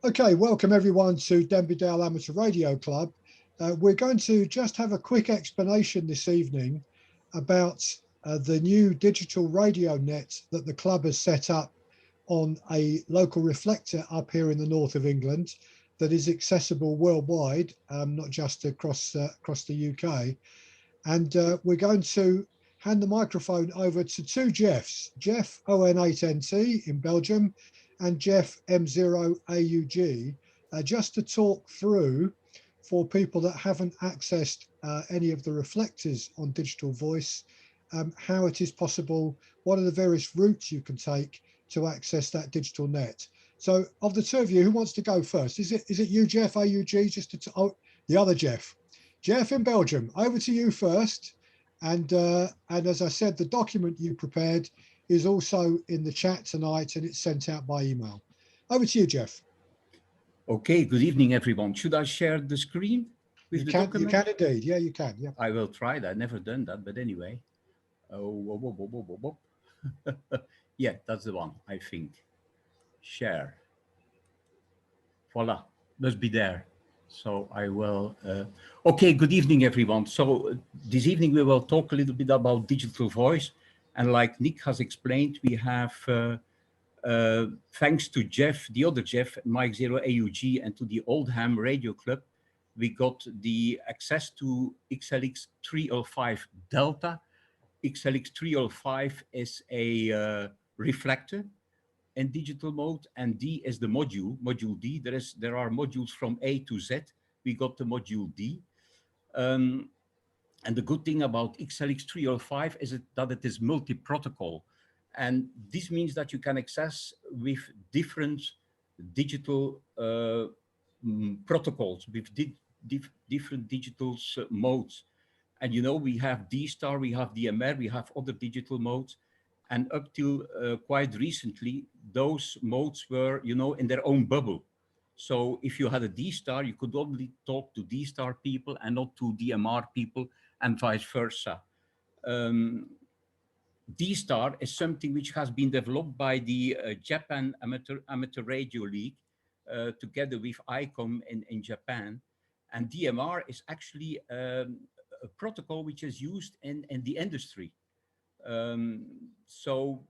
Okay, welcome everyone to Denby Dale Amateur Radio Club. We're going to just have a quick explanation this evening about the new digital radio net that the club has set up on a local reflector up here in the north of England that is accessible worldwide, not just across the UK. And we're going to hand the microphone over to two Jeffs, Jeff ON8NT in Belgium and Jeff M0AUG, just to talk through for people that haven't accessed any of the reflectors on Digital Voice, how it is possible, what are the various routes you can take to access that digital net. So of the two of you, who wants to go first? Is it you, Jeff AUG, just to, oh, the other Jeff. Jeff in Belgium, over to you first. And as I said, the document you prepared is also in the chat tonight and it's sent out by email. Over to you, Jeff. Okay, good evening, everyone. Should I share the screen with the document? You can indeed. Yeah, you can. Yeah. I will try that. Never done that, but anyway. Yeah, that's the one, I think. Share. Voila, must be there. So I will. Okay, good evening, everyone. So this evening we will talk a little bit about digital voice. And like Nick has explained, we have, thanks to Jeff, the other Jeff, Mike Zero AUG, and to the Oldham Radio Club, we got the access to XLX 305 Delta. XLX 305 is a reflector in digital mode, and D is the module D. There are modules from A to Z. We got the module D. And the good thing about XLX 305 is that it is multi-protocol. And this means that you can access with different digital protocols, with different digital modes. And you know, we have D-Star, we have DMR, we have other digital modes. And up till quite recently, those modes were, you know, in their own bubble. So if you had a D-Star, you could only talk to D-Star people and not to DMR people, and vice versa. D-Star is something which has been developed by the Japan Amateur Radio League together with ICOM in Japan. And DMR is actually a protocol which is used in the industry. So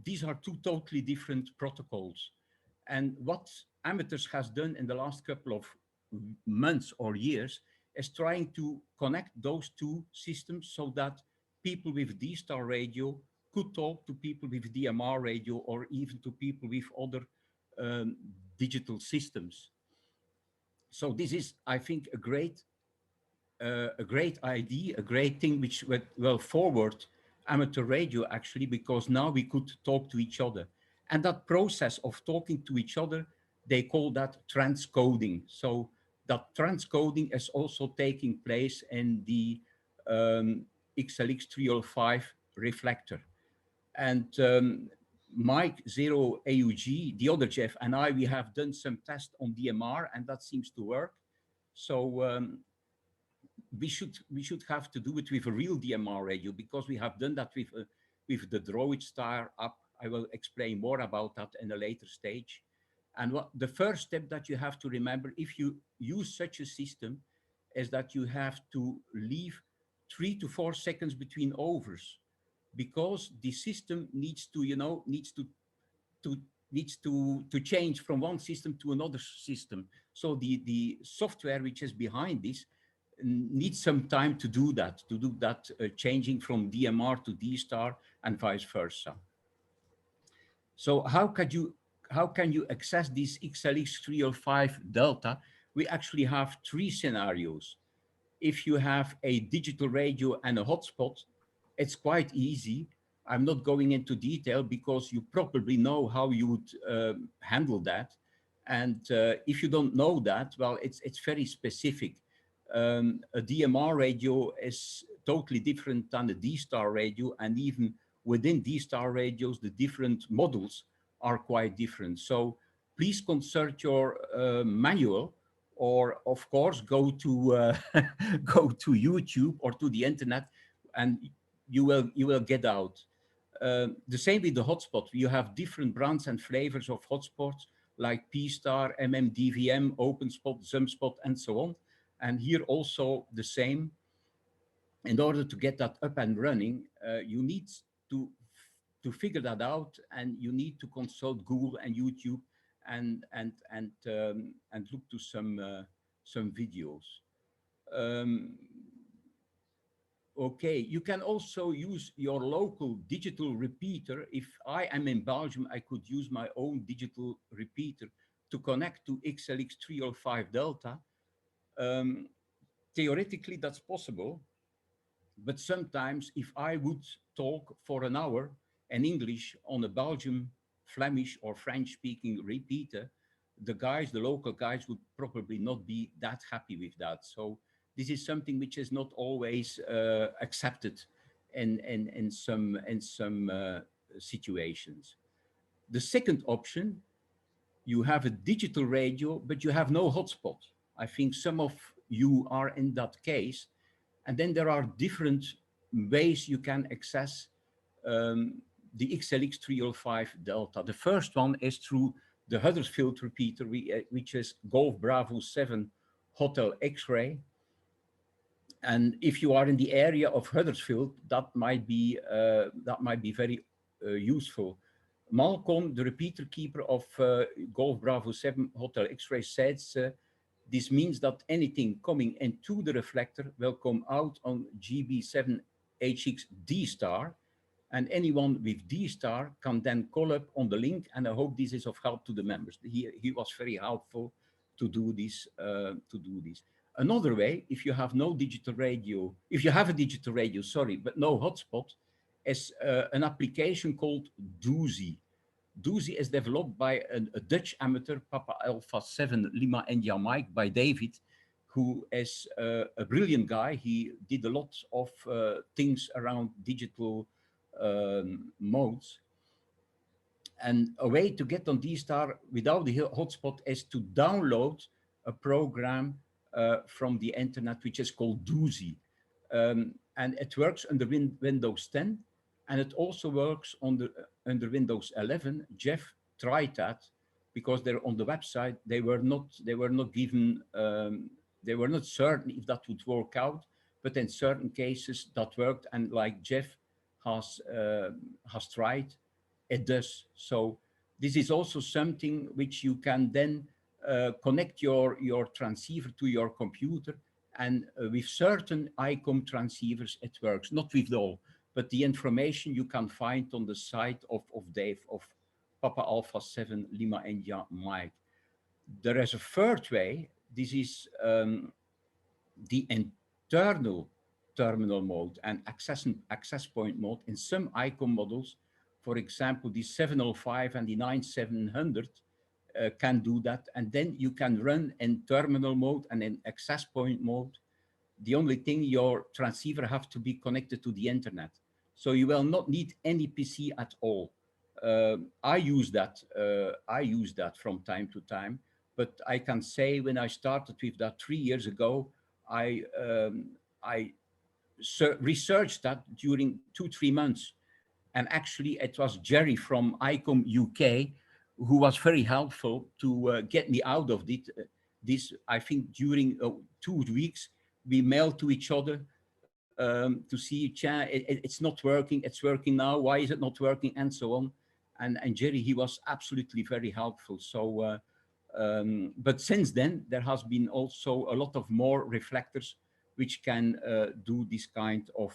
these are two totally different protocols. And what Amateurs has done in the last couple of months or years is trying to connect those two systems so that people with D-Star radio could talk to people with DMR radio or even to people with other digital systems. So this is, I think, a great idea, a great thing which will forward amateur radio actually, because now we could talk to each other. And that process of talking to each other, they call that transcoding. So that transcoding is also taking place in the XLX 305 reflector. And Mike Zero AUG, the other Jeff, and I, we have done some tests on DMR, and that seems to work. So we should have to do it with a real DMR radio, because we have done that with the DroidStar app. I will explain more about that in a later stage. And what the first step that you have to remember if you use such a system is that you have to leave 3 to 4 seconds between overs, because the system needs to, you know, needs to change from one system to another system. So the software which is behind this needs some time to do that, changing from DMR to D-Star and vice versa. So how can you access this XLX 305 Delta? We actually have 3 scenarios. If you have a digital radio and a hotspot, it's quite easy. I'm not going into detail because you probably know how you would handle that. And if you don't know that, well, it's very specific. A DMR radio is totally different than a D-Star radio, and even within D-Star radios, the different models are quite different. So please consult your manual, or of course go to go to YouTube or to the internet, and you will get out. The same with the hotspot. You have different brands and flavors of hotspots. like P-Star, MMDVM, OpenSpot, ZumSpot, and so on. And here also the same. In order to get that up and running, you need to figure that out, and you need to consult Google and YouTube and look to some videos. Um, Okay, you can also use your local digital repeater. If I am in Belgium, I could use my own digital repeater to connect to XLX305 Delta. Um, Theoretically, that's possible, but sometimes if I would talk for an hour in English on a Belgium, Flemish, or French-speaking repeater, the local guys would probably not be that happy with that. So this is something which is not always accepted in some situations. The second option, you have a digital radio, but you have no hotspot. I think some of you are in that case. And then there are different ways you can access um, the XLX305 Delta. The first one is through the Huddersfield repeater, which is Golf Bravo 7 Hotel X-Ray. And if you are in the area of Huddersfield, that might be very useful. Malcolm, the repeater keeper of Golf Bravo 7 Hotel X-Ray, says this means that anything coming into the reflector will come out on GB7HX D-Star, and anyone with D-Star can then call up on the link, and I hope this is of help to the members. He was very helpful to do this. Another way, if you have no digital radio, if you have a digital radio, sorry, but no hotspot, is an application called Doozy. Doozy is developed by a Dutch amateur, Papa Alpha 7 Lima India Mike, by David, who is a brilliant guy. He did a lot of things around digital modes. And a way to get on D-Star without the hotspot is to download a program from the internet, which is called Doozy. And it works under Windows 10, and it also works under Windows 11. Jeff tried that because they're on the website. They were not given, they were not certain if that would work out, but in certain cases that worked. And like Jeff has tried, it does. So this is also something which you can then connect your transceiver to your computer, and with certain ICOM transceivers it works, not with all, but the information you can find on the site of Dave, of Papa Alpha 7 Lima India Mike. There is a third way. This is the internal terminal mode and access point mode in some ICOM models. For example, the 705 and the 9700 can do that. And then you can run in terminal mode and in access point mode. The only thing, your transceiver have to be connected to the internet. So you will not need any PC at all. I use that from time to time, but I can say when I started with that 3 years ago, I researched that during 2-3 months. And actually it was Jerry from ICOM UK who was very helpful to get me out of this. I think during 2 weeks, we mailed to each other to see, it's not working, it's working now, why is it not working, and so on. And Jerry, he was absolutely very helpful. So, but since then, there has been also a lot of more reflectors which can do this kind of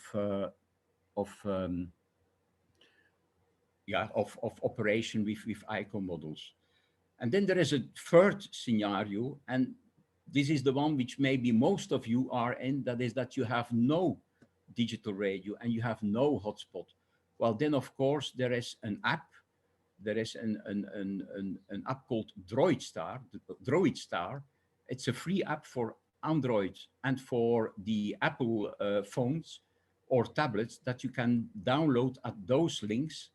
operation with ICOM models. And then there is a third scenario, and this is the one which maybe most of you are in, that is that you have no digital radio and you have no hotspot. Well, then of course there is an app. There is an app called DroidStar. It's a free app for Android and for the Apple phones or tablets that you can download at those links.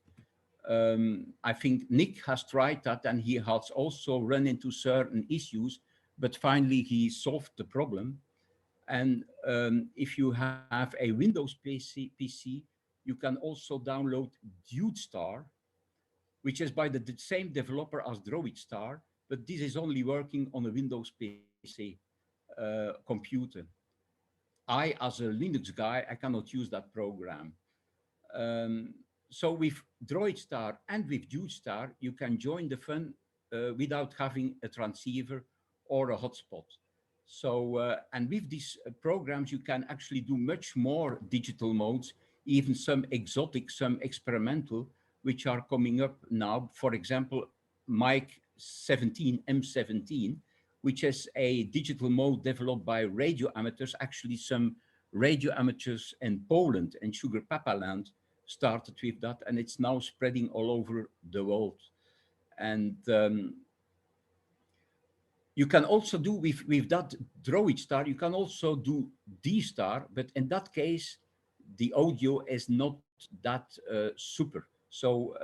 I think Nick has tried that and he has also run into certain issues, but finally he solved the problem. And if you have a Windows PC, you can also download DudeStar, which is by the same developer as DroidStar, but this is only working on a Windows PC computer. I, as a Linux guy, I cannot use that program. Um, so with DroidStar and with JudeStar, you can join the fun without having a transceiver or a hotspot. So, and with these programs, you can actually do much more digital modes, even some exotic, some experimental, which are coming up now. For example, Mike 17, M17, which is a digital mode developed by radio amateurs, actually some radio amateurs in Poland and Sugar Papa Land started with that, and it's now spreading all over the world. And you can also do with that DroidStar, you can also do D-Star, but in that case, the audio is not that super. So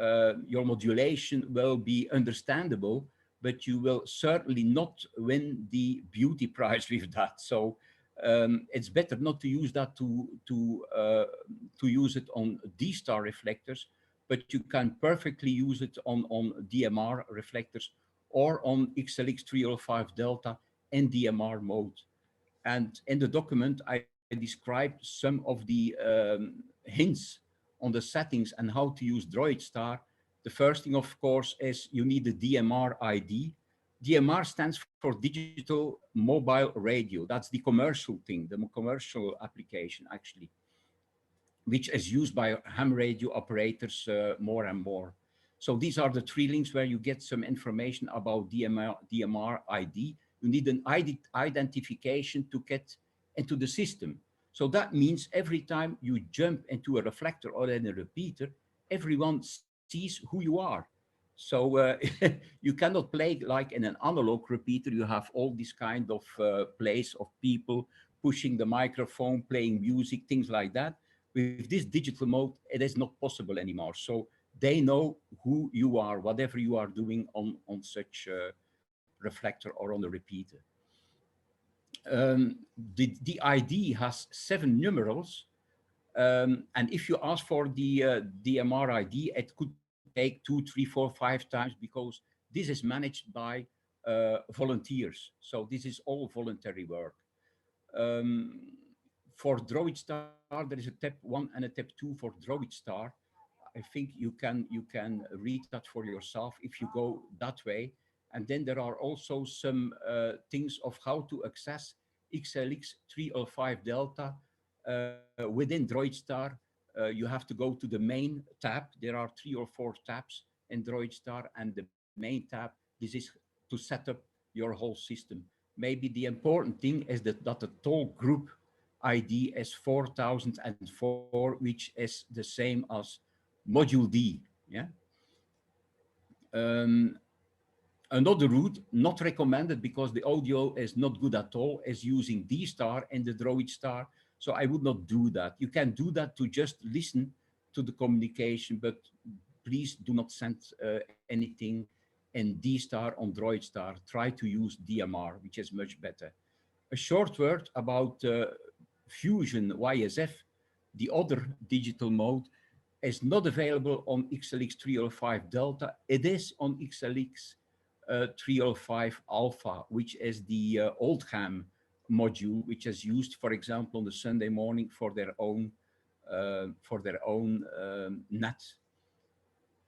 your modulation will be understandable, but you will certainly not win the beauty prize with that. So it's better not to use that to use it on D-Star reflectors, but you can perfectly use it on DMR reflectors or on XLX 305 Delta in DMR mode. And in the document, I described some of the hints on the settings and how to use DroidStar. The first thing, of course, is you need the DMR ID. DMR stands for Digital Mobile Radio. That's the commercial thing, the commercial application, actually, which is used by ham radio operators more and more. So these are the three links where you get some information about DMR ID. You need an identification to get into the system. So that means every time you jump into a reflector or in a repeater, everyone sees who you are. So you cannot play like in an analog repeater. You have all these kind of plays of people pushing the microphone, playing music, things like that. With this digital mode, it is not possible anymore. So they know who you are, whatever you are doing on such a reflector or on the repeater. The ID has 7 numerals. And if you ask for the DMR ID, it could take 2, 3, 4, 5 times because this is managed by volunteers. So this is all voluntary work. Um, for DroidStar, there is a tab 1 and a tab 2 for DroidStar. I think you can read that for yourself if you go that way. And then there are also some things of how to access XLX 305 Delta within DroidStar. You have to go to the main tab. There are 3 or 4 tabs in DroidStar, and the main tab, this is to set up your whole system. Maybe the important thing is that the toll group ID is 4004, which is the same as module D. Yeah. Um, Another route, not recommended because the audio is not good at all, is using D-Star and the DroidStar. So I would not do that. You can do that to just listen to the communication, but please do not send anything in D-Star on DroidStar. Try to use DMR, which is much better. A short word about Fusion YSF, the other digital mode, is not available on XLX 305 Delta. It is on XLX 305 Alpha, which is the Oldham module, which is used, for example, on the Sunday morning for their own net.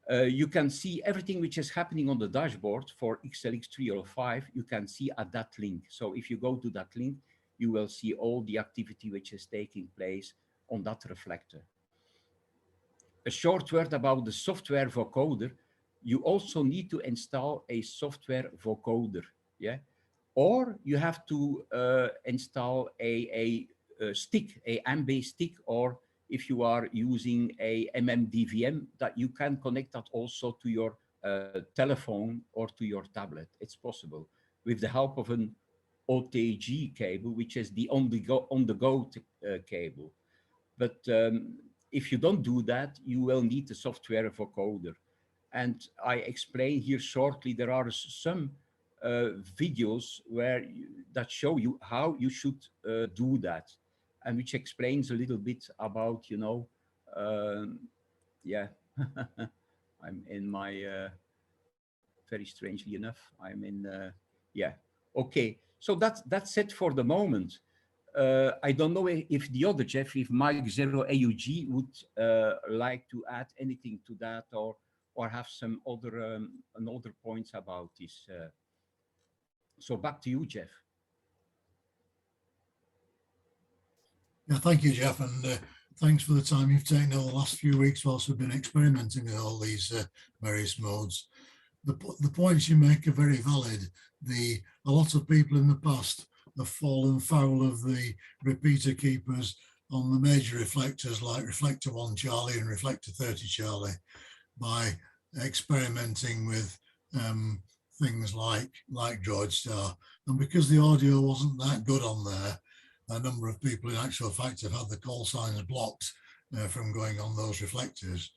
You can see everything which is happening on the dashboard for XLX 305. You can see at that link. So if you go to that link, you will see all the activity which is taking place on that reflector. A short word about the software vocoder. You also need to install a software vocoder, yeah? Or you have to install a stick, a MB stick, or if you are using a MMDVM, that you can connect that also to your telephone or to your tablet. It's possible with the help of an OTG cable, which is the on-the-go cable. But if you don't do that, you will need the software vocoder. And I explain here shortly, there are some videos that show you how you should do that, and which explains a little bit about, yeah, I'm in my very strangely enough. I'm in, yeah. Okay, so that's it for the moment. I don't know if the other Jeff, if Mike Zero AUG would like to add anything to that, or have some other points about this. So back to you, Jeff. Yeah, thank you, Jeff, and thanks for the time you've taken over the last few weeks whilst we've been experimenting with all these various modes. The points you make are very valid. A lot of people in the past have fallen foul of the repeater keepers on the major reflectors like Reflector 1 Charlie and Reflector 30 Charlie by experimenting with things like DroidStar. And because the audio wasn't that good on there, a number of people in actual fact have had the call signs blocked from going on those reflectors.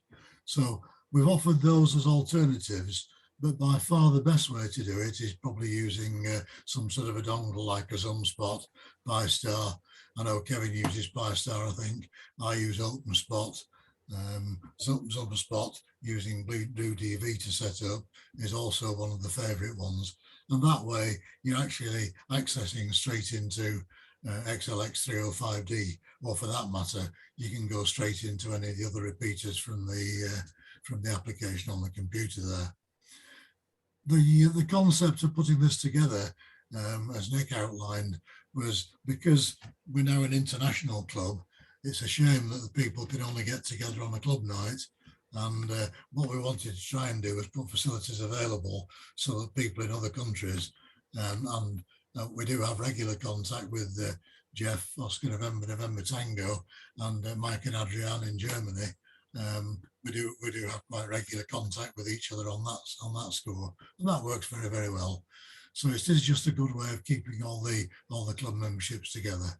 So we've offered those as alternatives, but by far the best way to do it is probably using some sort of a dongle like a ZumSpot, Pi-Star. I know Kevin uses Pi-Star, I think. I use OpenSpot. ZumSpot using BlueDV to set up is also one of the favorite ones. And that way you're actually accessing straight into XLX305D, or for that matter, you can go straight into any of the other repeaters from the application on the computer there. The concept of putting this together, as Nick outlined, was because we're now an international club, it's a shame that the people can only get together on a club night. And what we wanted to try and do was put facilities available so that people in other countries, and we do have regular contact with Jeff, Oscar November Tango, and Mike and Adrian in Germany. We do have quite regular contact with each other on that score, and that works very, very well. So it is just a good way of keeping all the club memberships together.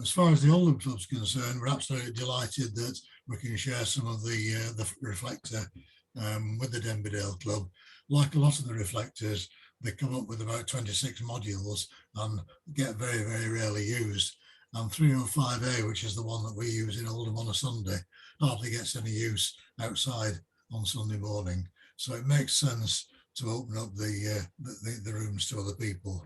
As far as the Oldham Club's concerned, we're absolutely delighted that we can share some of the reflector with the Denbydale Club. Like a lot of the reflectors, they come up with about 26 modules and get very, very rarely used. And 305A, which is the one that we use in Oldham on a Sunday, hardly gets any use outside on Sunday morning. So it makes sense to open up the rooms to other people.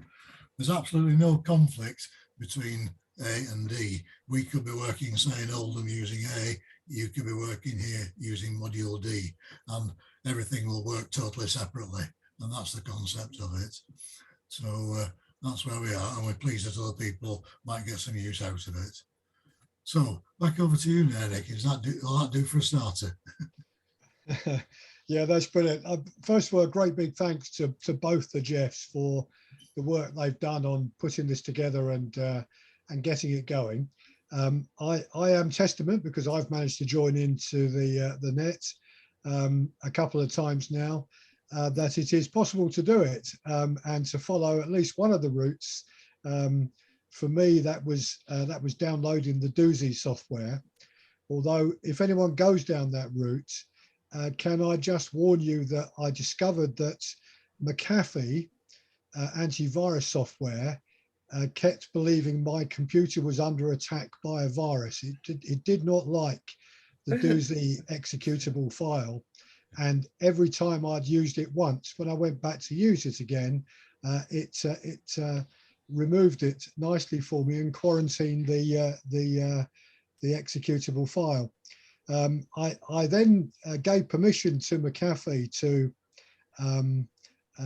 There's absolutely no conflict between A and D. We could be working, say, in Oldham using A, you could be working here using module D, and everything will work totally separately. And that's the concept of it. So that's where we are, and we're pleased that other people might get some use out of it. So back over to you now, Nick. Will that do for a starter? Yeah, that's brilliant. First of all, a great big thanks to both the Jeffs for the work they've done on putting this together and getting it going. I am testament because I've managed to join into the net a couple of times now, that it is possible to do it and to follow at least one of the routes. For me, that was downloading the Doozy software. Although if anyone goes down that route, can I just warn you that I discovered that McAfee antivirus software kept believing my computer was under attack by a virus. It did not like the Doozy executable file. And every time I'd used it once, when I went back to use it again, it removed it nicely for me and quarantined the executable file. I then gave permission to McAfee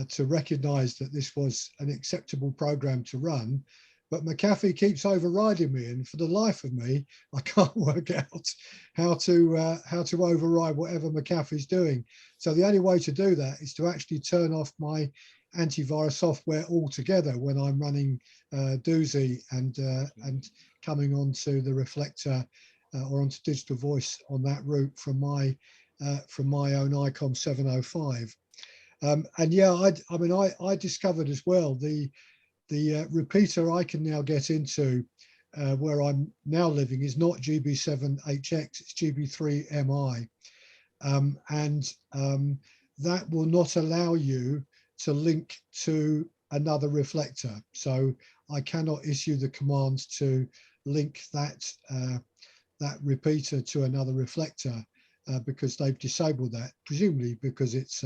to recognize that this was an acceptable program to run, but McAfee keeps overriding me, and for the life of me, I can't work out how to override whatever McAfee's doing. So the only way to do that is to actually turn off my antivirus software altogether when I'm running Doozy and coming onto the reflector or onto digital voice on that route from my own ICOM 705. And yeah, I discovered as well the repeater I can now get into where I'm now living is not GB7HX, it's GB3MI. That will not allow you to link to another reflector. So I cannot issue the command to link that repeater to another reflector because they've disabled that, presumably because it's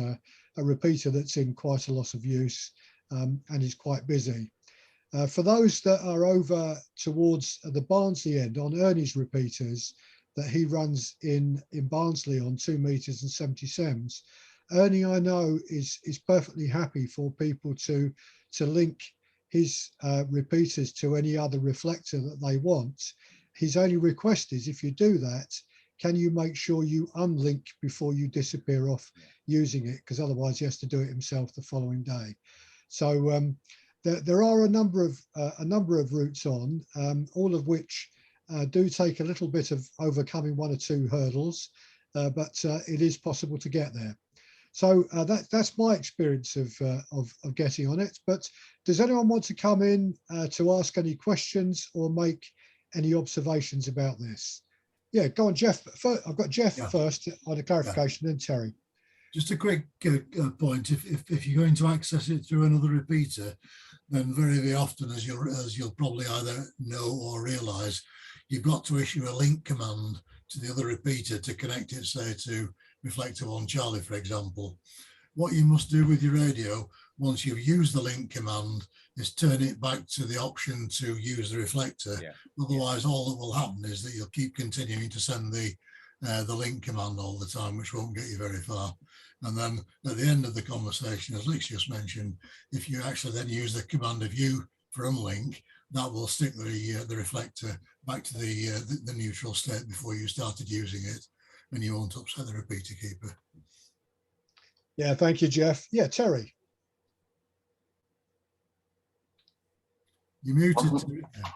a repeater that's in quite a lot of use and is quite busy. For those that are over towards the Barnsley end on Ernie's repeaters that he runs in Barnsley on 2 meters and 70 sems, Ernie, I know, is perfectly happy for people to link his repeaters to any other reflector that they want. His only request is, if you do that, can you make sure you unlink before you disappear off using it? Because otherwise he has to do it himself the following day. So there are a number of routes on, all of which do take a little bit of overcoming 1 or 2 hurdles, but it is possible to get there. So that's my experience of getting on it. But does anyone want to come in to ask any questions or make any observations about this? Yeah, go on, Jeff. I've got Jeff first on a clarification, then Terry. Just a quick point. If you're going to access it through another repeater, then very often, as you'll probably either know or realise, you've got to issue a link command to the other repeater to connect it, say, to Reflector 1 Charlie, for example. What you must do with your radio, once you've used the link command, is turn it back to the option to use the reflector. Yeah. Otherwise, all that will happen is that you'll keep continuing to send the link command all the time, which won't get you very far. And then at the end of the conversation, as Lex just mentioned, if you actually then use the command of U for unlink, that will stick the reflector back to the neutral state before you started using it, and you won't upset the repeater keeper. Yeah, thank you, Jeff. Yeah, Terry. You're muted.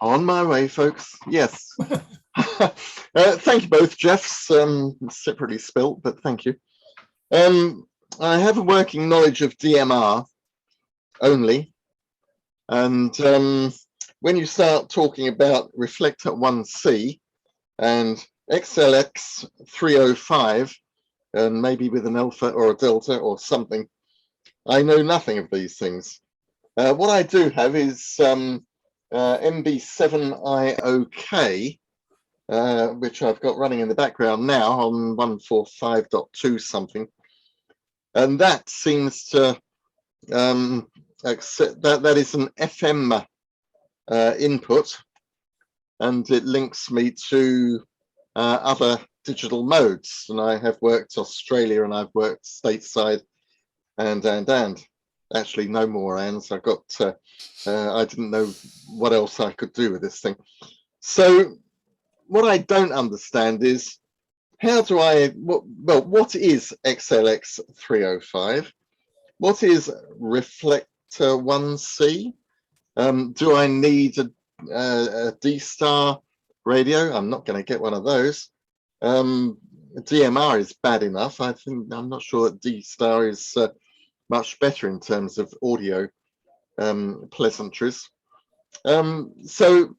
On my way, folks. Yes. Thank you both, Jeffs. Separately spilt, but thank you. I have a working knowledge of DMR only. And when you start talking about Reflector 1C and XLX 305, and maybe with an alpha or a delta or something, I know nothing of these things. What I do have is MB7IOK, which I've got running in the background now on 145.2 something. And that seems to accept that is an FM input, and it links me to other digital modes. And I have worked Australia, and I've worked stateside, and actually no more ands. I got I didn't know what else I could do with this thing. So what I don't understand is, how do what is XLX 305? What is Reflector 1C? Do I need a D-Star radio? I'm not going to get one of those. DMR is bad enough. I'm not sure that D-Star is much better in terms of audio pleasantries. So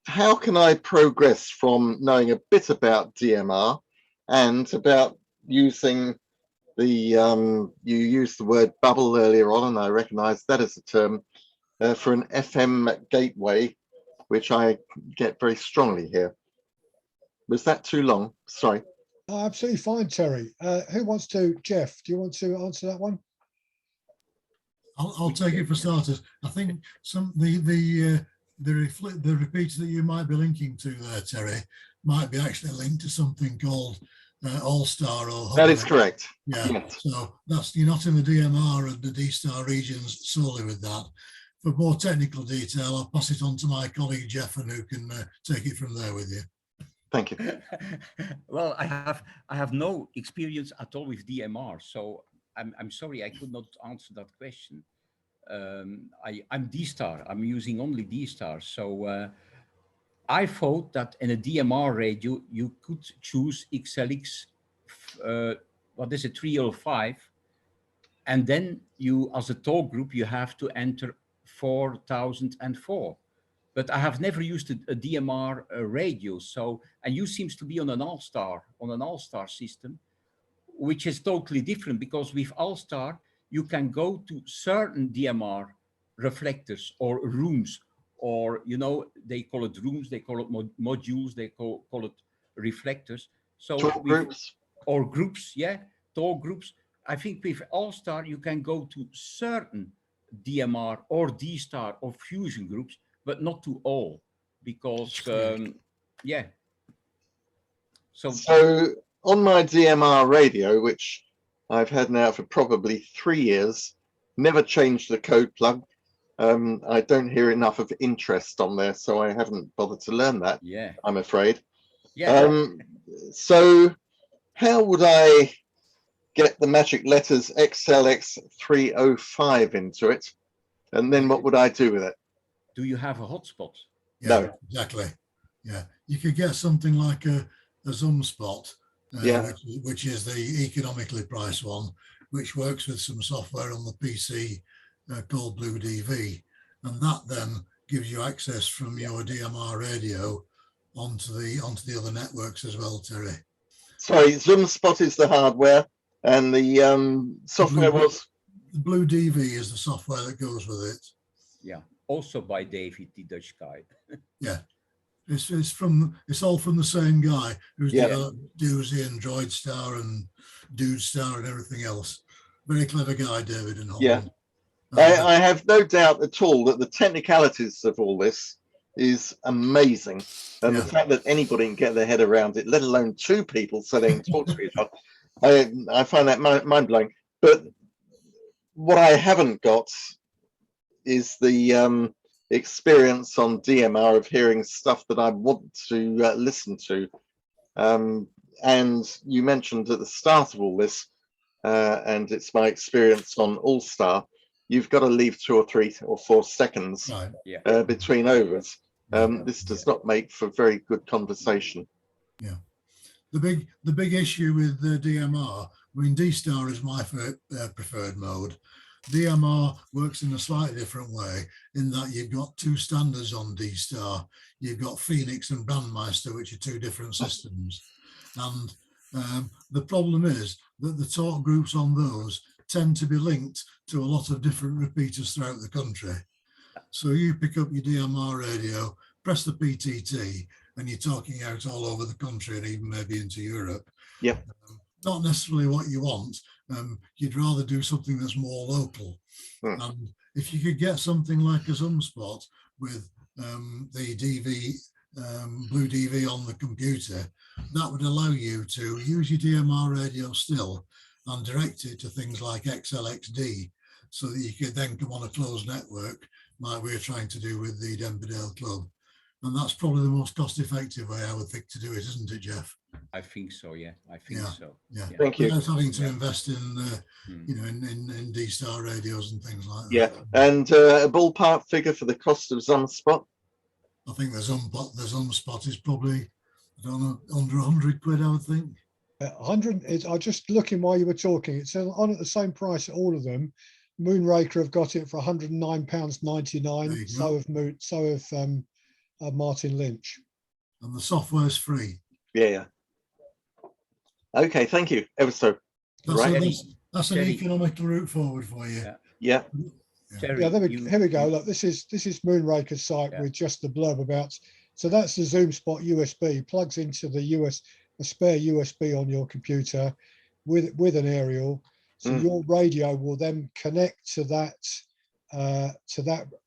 how can I progress from knowing a bit about DMR and about using the, you used the word bubble earlier on, and I recognize that as a term for an FM gateway, which I get very strongly here. Was that too long? Sorry. Oh, absolutely fine, Terry. Who wants to? Jeff, do you want to answer that one? I'll take it for starters. I think the repeater that you might be linking to there, Terry, might be actually linked to something called All-Star or that is correct. Yeah. Yes. So you're not in the DMR and the D-Star regions solely with that. For more technical detail, I'll pass it on to my colleague Jeff, and who can take it from there with you. Thank you. Well, I have no experience at all with DMR, so I'm sorry I could not answer that question. I'm D-Star. I'm using only D-Star. So I thought that in a DMR radio you could choose XLX, what is it, 305, and then you, as a talk group, you have to enter 4004. But I have never used a DMR radio. So, and you seems to be on an All-Star system, which is totally different, because with All-Star, you can go to certain DMR reflectors or rooms, or, you know, they call it rooms, they call it modules, they call it reflectors. So talk groups. Or groups, yeah, talk groups. I think with All-Star, you can go to certain DMR or D-Star or fusion groups, but not to all, because, yeah. So on my DMR radio, which I've had now for probably 3 years, never changed the code plug. I don't hear enough of interest on there, so I haven't bothered to learn that, yeah, I'm afraid. yeah. So how would I get the magic letters XLX305 into it? And then what would I do with it? Do you have a hotspot? Yeah, No. exactly. Yeah, you could get something like a ZoomSpot, Yeah. which is the economically priced one, which works with some software on the PC called BlueDV, and that then gives you access from your DMR radio onto the other networks as well, Terry. Sorry, ZoomSpot is the hardware, and the software was. BlueDV is the software that goes with it. Yeah, also by David, the Dutch guy. Yeah, it's all from the same guy who's Yeah. developed Doozy and DroidStar and DudeStar and everything else. Very clever guy, David in Holland. Yeah. I have no doubt at all that the technicalities of all this is amazing, and Yeah. the fact that anybody can get their head around it, let alone two people so they can talk to each other, I find that mind-blowing. But what I haven't got is the experience on DMR of hearing stuff that I want to listen to. And you mentioned at the start of all this, and it's my experience on All-Star, you've got to leave 2 or 3 or 4 seconds Right. Yeah. between overs. This does not make for very good conversation. Yeah. The big issue with the DMR, I mean, D-Star is my preferred mode. DMR works in a slightly different way in that you've got 2 standards on D-Star. You've got Phoenix and Brandmeister, which are 2 different systems. And the problem is that the talk groups on those tend to be linked to a lot of different repeaters throughout the country. So you pick up your DMR radio, press the PTT, and you're talking out all over the country and even maybe into Europe. Yep. Not necessarily what you want. You'd rather do something that's more local. And if you could get something like a ZoomSpot with the BlueDV on the computer, that would allow you to use your DMR radio still and direct it to things like XLXD, so that you could then come on a closed network like we're trying to do with the Denberdale Club. And that's probably the most cost-effective way, I would think, to do it, isn't it, Jeff? I think so. Yeah, I think so. Yeah. Thank you. Without having to invest in, in D-Star radios and things like that. Yeah, and a ballpark figure for the cost of ZoomSpot? I think the ZoomSpot is probably, I don't know, under 100 quid, I would think. 100. I just looking while you were talking. It's on at the same price at all of them. Moonraker have got it for £109.99. So have Martin Lynch. And the software's free. Yeah. Okay, thank you ever so. That's an economical route forward for you. Yeah. Terry, Yeah, here we go. Look, this is Moonraker's site with just the blurb about. So that's the ZoomSpot USB. Plugs into a spare USB on your computer with an aerial. So your radio will then connect to that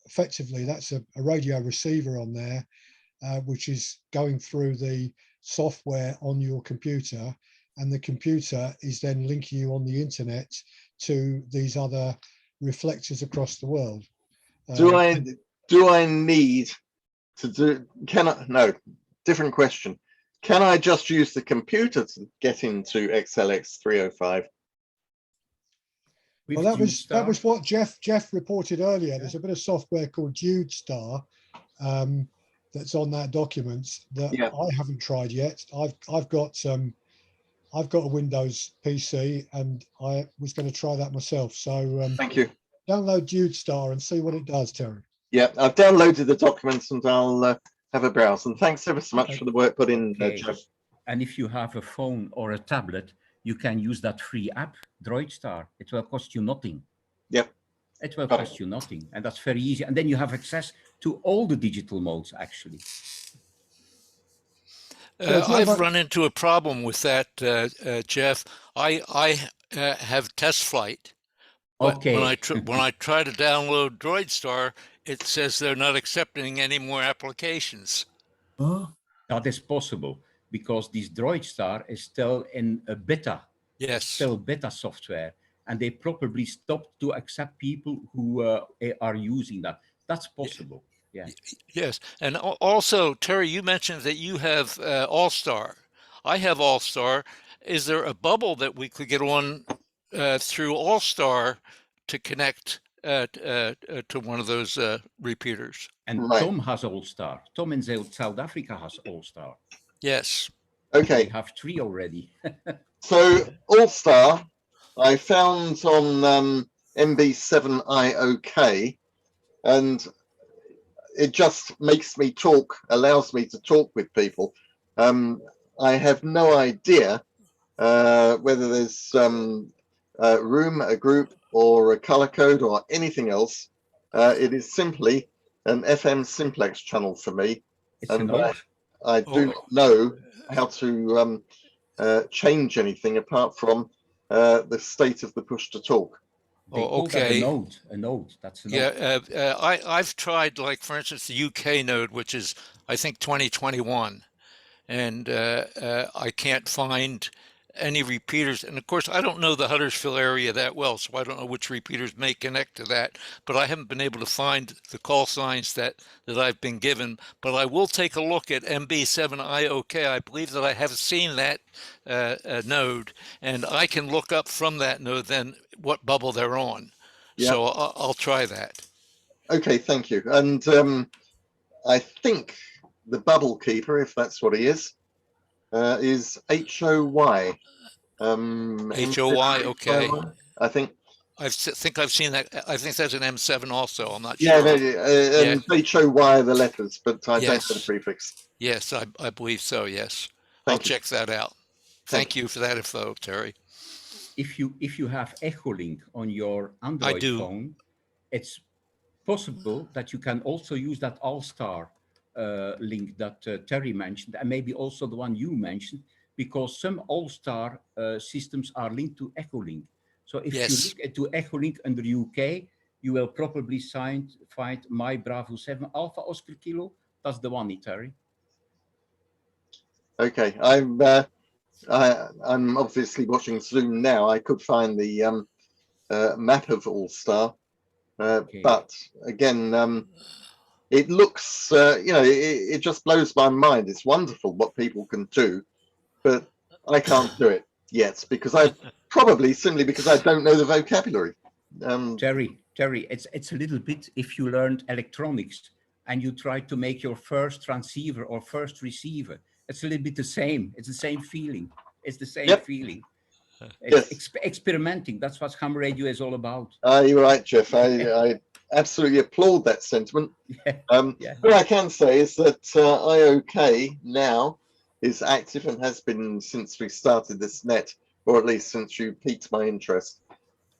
effectively. That's a radio receiver on there, which is going through the software on your computer, and the computer is then linking you on the internet to these other reflectors across the world. Do I need to do? No. Different question. Can I just use the computer to get into XLX305? Well, that was what Jeff reported earlier. There's a bit of software called DudeStar that's on that document that I haven't tried yet. I've got a Windows PC and I was going to try that myself. So thank you. Download DudeStar and see what it does, Terry. Yeah, I've downloaded the documents and I'll have a browse. And thanks ever so much for the work put in, Jeff. And if you have a phone or a tablet, you can use that free app, DroidStar. It will cost you nothing. Yep. It will cost you nothing. And that's very easy. And then you have access to all the digital modes, actually. I've run into a problem with that, Jeff. I have test flight. But Okay. when I try to download DroidStar, it says they're not accepting any more applications. Oh, That is possible because this DroidStar is still in a beta, Yes. still beta software, and they probably stopped to accept people who are using that. That's possible. Yeah. Yes. And also, Terry, you mentioned that you have All-Star. I have All-Star. Is there a bubble that we could get on through All-Star to connect to one of those repeaters? And Right. Tom has All-Star. Tom in South Africa has All-Star. Yes. We Okay, have 3 already. so All-Star, I found on MB7IOK, and it just makes me talk, allows me to talk with people. I have no idea whether there's room, a group, or a color code, or anything else. It is simply an FM simplex channel for me, It's and an old. I do not know how to change anything apart from the state of the push to talk. They call that Okay. a node. A node. That's a node. Yeah, I've tried, like, for instance, the UK node, which is, I think, 2021, and I can't find any repeaters. And of course, I don't know the Huddersfield area that well, so I don't know which repeaters may connect to that, but I haven't been able to find the call signs that I've been given. But I will take a look at MB7IOK. I believe that I have seen that node, and I can look up from that node then what bubble they're on. Yeah. So I'll try that. Okay, thank you. And I think the bubble keeper, if that's what he is HOY. HOY, okay. I think. I think I've seen that. I think that's an M7 also. I'm not Yeah, sure. no, and HOY are the letters, but I don't Yes. know the prefix. Yes, I believe so. Yes. Thank I'll you. check that out. Thank you for that info, Terry. If you have Echolink on your Android do. phone, it's possible that you can also use that All-Star link that Terry mentioned, and maybe also the one you mentioned, because some All-Star systems are linked to Echolink. So if Yes. you look into Echolink under UK, you will probably find My Bravo 7 Alpha Oscar Kilo. That's the one, Terry. Okay, I'm obviously watching Zoom now. I could find the map of All-Star, Okay. but again, it looks, it just blows my mind. It's wonderful what people can do, but I can't do it yet because simply because I don't know the vocabulary. Terry, it's a little bit if you learned electronics and you try to make your first transceiver or first receiver. It's a little bit the same. It's the same feeling. It's the same Yep. feeling. It's Yes. Experimenting. That's what ham radio is all about. You're right, Jeff. I absolutely applaud that sentiment. Yeah. Yeah. What I can say is that IOK now is active and has been since we started this net, or at least since you piqued my interest.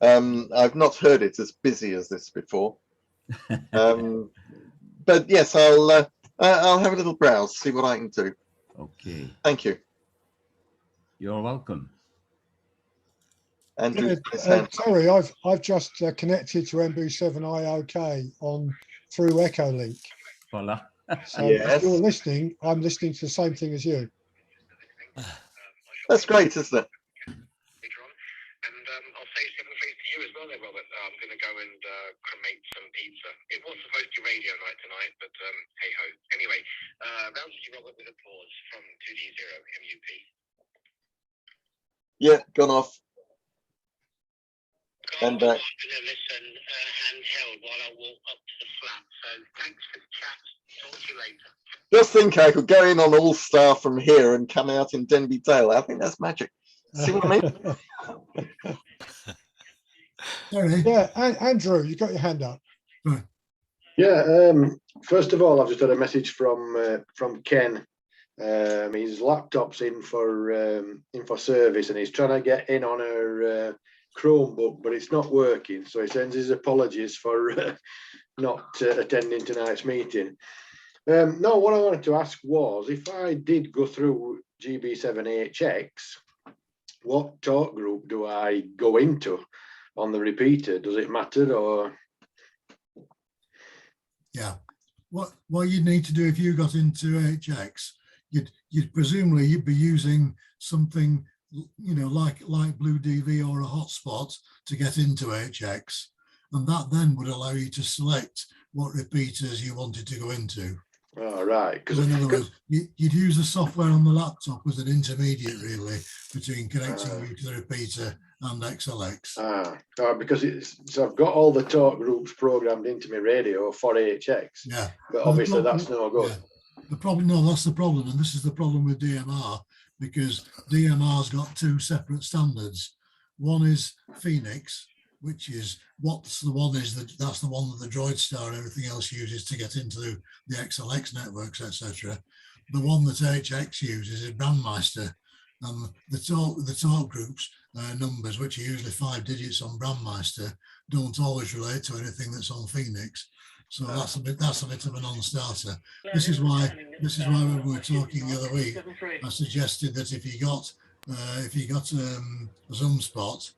I've not heard it as busy as this before. But yes, I'll have a little browse, see what I can do. Okay. Thank you. You're welcome. Andrew, Terry, I've just connected to MB7IOK through Echolink. Voila. So Yes. if you're listening, I'm listening to the same thing as you. that's great, isn't it? And I'll say something to you as well there, Robert. I'm going to go and cremate some pizza. It was supposed to be radio night tonight, but hey ho. Anyway, round to you, Robert, with applause from 2D0 MUP. Yeah, gone off. And back. I'm going to listen handheld while I walk up to the flat. So thanks for the chat. Talk to you later. Just think I could go in on All-Star from here and come out in Denby Dale. I think that's magic. See what I mean? Terry, Yeah, Andrew, you got your hand up. Yeah, first of all, I've just had a message from Ken. His laptop's in for service, and he's trying to get in on her Chromebook, but it's not working. So he sends his apologies for not attending tonight's meeting. No, what I wanted to ask was, if I did go through GB7HX, what talk group do I go into on the repeater? Does it matter, or? Yeah. What you'd need to do if you got into HX, you'd presumably you'd be using something, you know, like Blue DV or a hotspot to get into HX, and that then would allow you to select what repeaters you wanted to go into. Oh, right. Because in other words, you'd use the software on the laptop as an intermediate, really, between connecting you to the repeater and XLX. Because so I've got all the talk groups programmed into my radio for HX. Yeah. But Well, obviously that's no good. Yeah. The problem, no, that's the problem, and this is the problem with DMR, because DMR's got two separate standards. One is Phoenix, which is that's the one that the DroidStar and everything else uses to get into the XLX networks, etc. The one that HX uses is Brandmeister, and the talk groups numbers, which are usually 5 digits on Brandmeister, don't always relate to anything that's on Phoenix. So that's a bit of a non-starter. This is why when we were talking the other week, I suggested that if you got a Zoom spot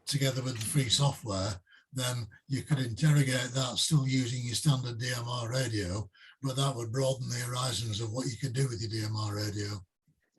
together with the free software, then you could interrogate that still using your standard DMR radio, but that would broaden the horizons of what you could do with your DMR radio.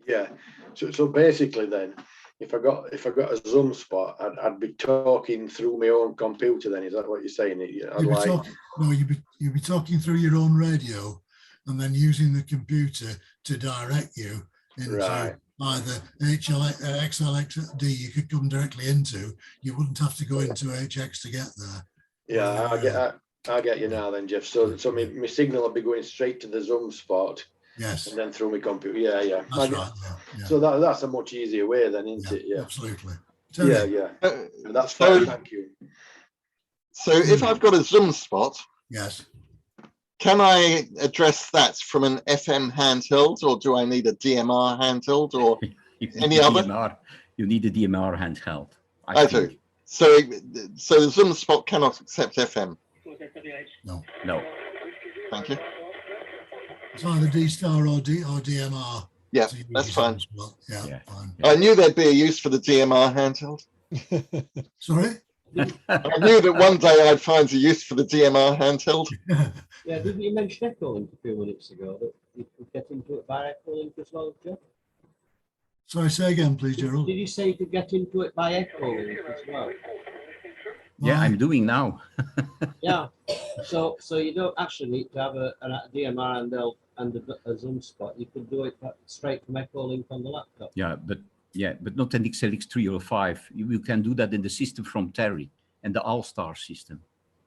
Yeah. So basically, then, if I got a Zoom spot, I'd be talking through my own computer. Then is that what you're saying? You'd be talking through your own radio, and then using the computer to direct you into either XLXD you could come directly into. You wouldn't have to go into HX to get there. Yeah, I get you now then, Jeff. So my signal will be going straight to the Zoom spot. Yes. And then through my computer. Yeah. That's right. Yeah. So that's a much easier way then, isn't it? Yeah. Absolutely. Yeah. That's fine. Thank you. So if I've got a Zoom spot, yes, can I address that from an FM handheld, or do I need a DMR handheld, or any other? You need a DMR handheld. I do. So the Zoom spot cannot accept FM. No. Thank you. It's either D-Star or DMR. Yeah, that's fine. Yeah, fine. I knew there'd be a use for the DMR handheld. Sorry? I knew that one day I'd find a use for the DMR handheld. Yeah, didn't you mention Echolink a few minutes ago that you could get into it by Echolink as well, Jeff? Sorry, say again, please, Gerald. Did you say you could get into it by Echolink as well? Yeah, I'm doing now. Yeah, so you don't actually need to have a DMR and a Zoom spot. You could do it straight from Echolink on the laptop. Yeah, but not an XLX 305. You can do that in the system from Terry and the All-Star system.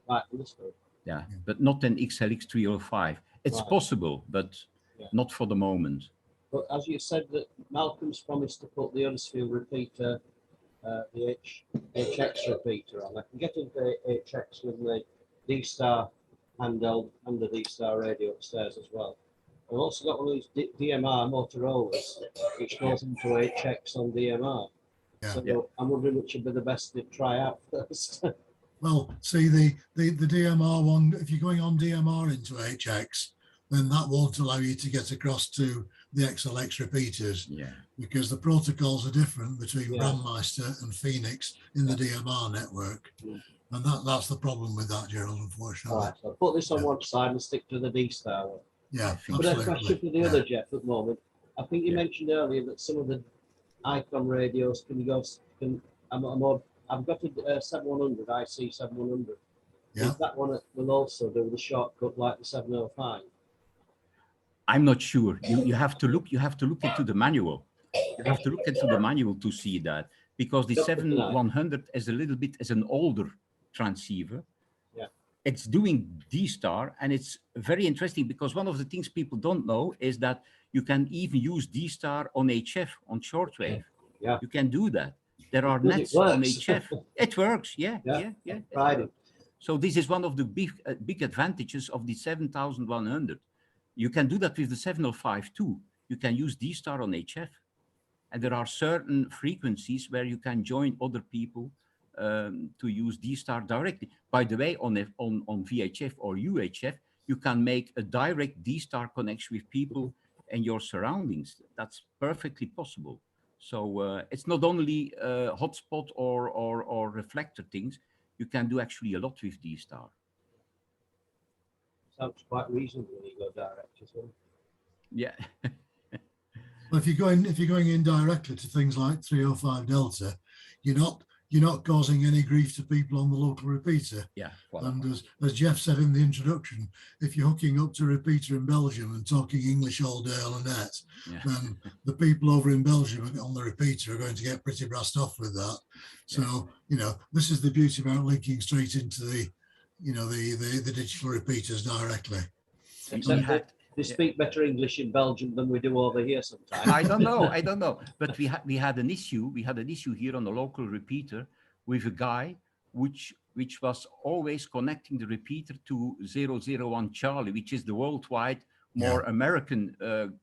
Right, understood. Yeah, but not an XLX 305. It's possible, but not for the moment. But as you said, that Malcolm's promised to put the Huddersfield repeater, the HX repeater on. I can get into HX with the D-Star handheld and the D-Star radio upstairs as well. I've also got one of these DMR Motorola's, which goes into HX on DMR. Yeah. So I'm wondering which would be the best to try out first. Well, see, the DMR one, if you're going on DMR into HX, then that won't allow you to get across to the XLX repeaters. Yeah. Because the protocols are different between Brandmeister and Phoenix in the DMR network. And that's the problem with that, Gerald, unfortunately. Right, so put this on one side and stick to the D-Star one. Yeah, But absolutely. a question for the other Jeff at the moment. I think you mentioned earlier that some of the Icon radios I've got a 7100, IC 7100. Yeah. Is that one will also do the shortcut like the 705? I'm not sure. You have to look into the manual. You have to look into the manual to see that, because the 7100 is a little bit as an older transceiver. Yeah. It's doing D-Star, and it's very interesting because one of the things people don't know is that you can even use D-Star on HF, on shortwave. Yeah. You can do that. There are Because nets on HF. It works, yeah. Tried it. So this is one of the big advantages of the 7100. You can do that with the 705 too. You can use D-Star on HF. And there are certain frequencies where you can join other people to use D-Star directly. By the way, on VHF or UHF, you can make a direct D-Star connection with people and your surroundings. That's perfectly possible. So it's not only hotspot or reflector things. You can do actually a lot with D-Star. Sounds quite reasonable when you go direct as well. Yeah. Well, if you're going in directly to things like 305 Delta, you're not causing any grief to people on the local repeater. Yeah. Voilà. And as Jeff said in the introduction, if you're hooking up to a repeater in Belgium and talking English all day on a net, Yeah. then the people over in Belgium on the repeater are going to get pretty brassed off with that. So, this is the beauty about linking straight into the digital repeaters directly. Except they speak better English in Belgium than we do over here sometimes. I don't know. But we had an issue. We had an issue here on the local repeater with a guy which was always connecting the repeater to 001 Charlie, which is the worldwide more American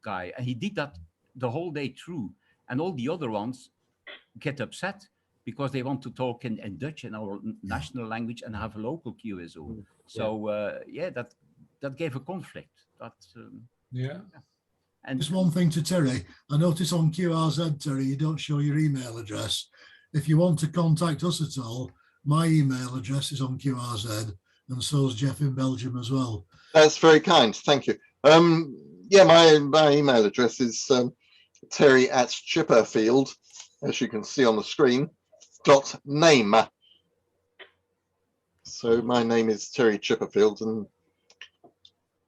guy. And he did that the whole day through. And all the other ones get upset because they want to talk in Dutch, in our national language, and have a local QSO. So that gave a conflict. And just one thing to Terry, I notice on QRZ, Terry, you don't show your email address. If you want to contact us at all, my email address is on QRZ, and so is Jeff in Belgium as well. That's very kind. Thank you. My email address is terry@chipperfield, as you can see on the screen, .name. So my name is Terry Chipperfield, and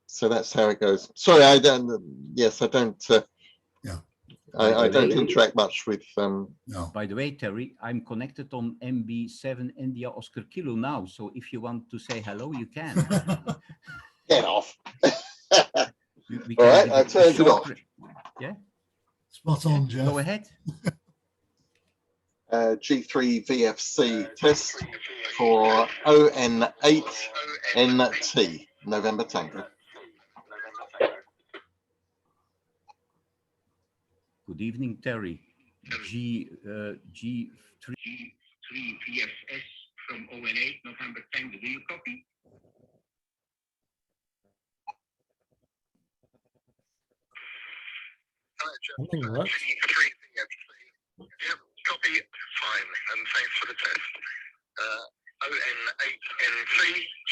so that's how it goes. Sorry, I don't. Yes, I don't. I don't interact much with. No. By the way, Terry, I'm connected on MB7 India Oscar Kilo now. So if you want to say hello, you can. Get off. We All right, I turned it off. Yeah. Spot on, Jeff. Go ahead. G3 VFC test for ON8NT, November Tango. Good evening, Terry. G3 VFS from ON8, November Tango. Do you copy? Something works. G3 VFC. Yep, copy. Fine. And thanks for the test. ON8NT,